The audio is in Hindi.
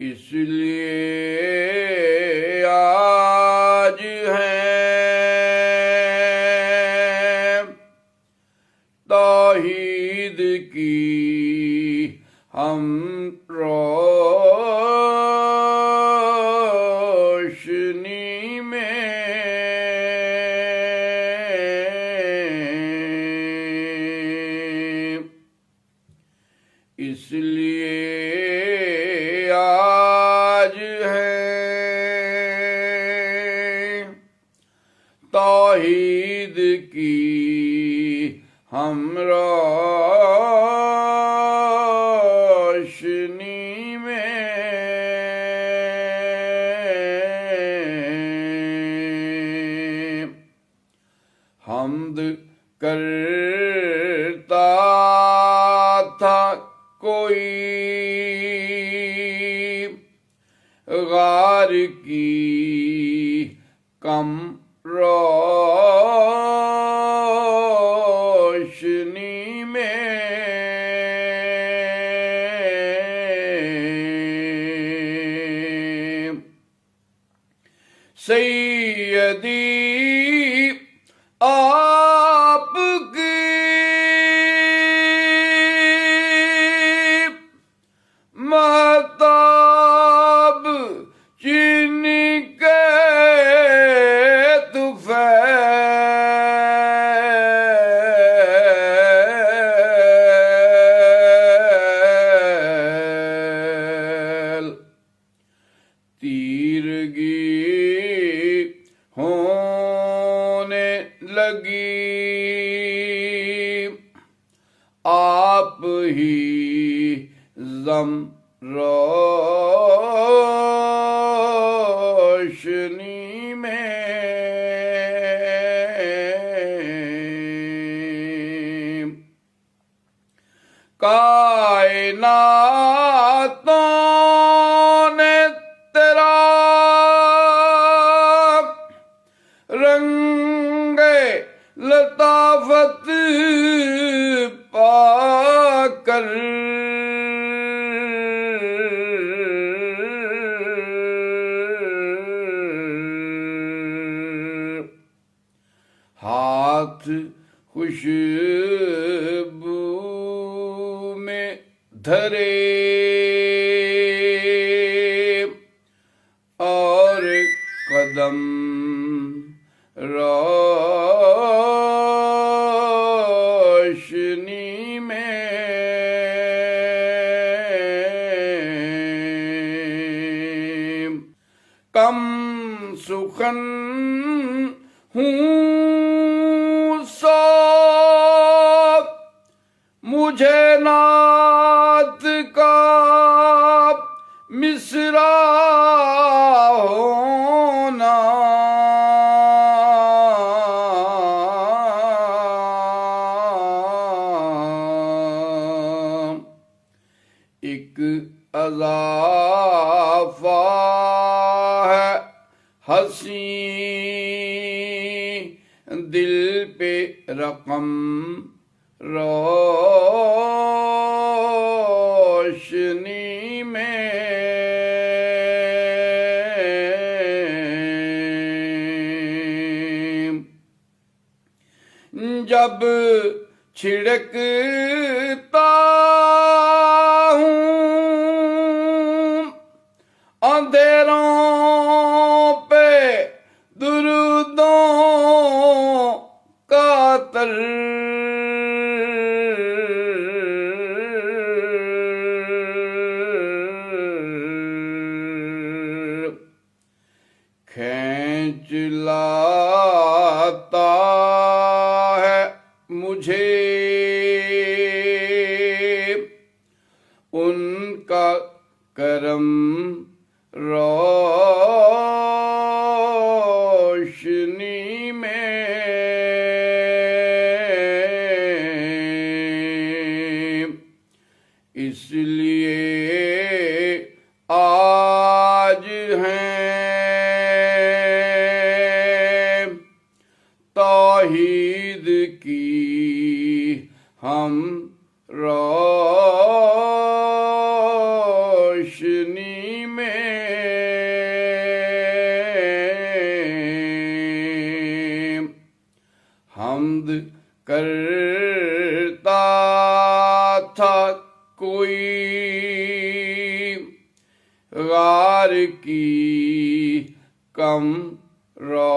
इसलिए आज है तौहीद की हम रोशनी में, इसलिए आज है तौहीद की हम रोशनी में, हम्द करता था कोई गार की कम रोशनी में, सैयदी आपकी महताब चीन के तुफैल, तीरगी होने लगी आप ही ज़म रोशनी में, कायनातों ने तेरा रंगे लताफत पाकर हाथ खुशबू में धरे और कदम रोशनी में, कम सुखन हूँ सो मुझे नात का मिसरा होना, एक अज़ाफ़ा है हंसी दिल पे रकम रोशनी में, जब छिड़कता हूँ अंधेरों पे दुरूदों का तर, खींच लाता है मुझे उनका करम रोशनी में, इसलिए आज हैं तौहीद की हम रोशनी करनी में हमद करता था कोई गार की कम रो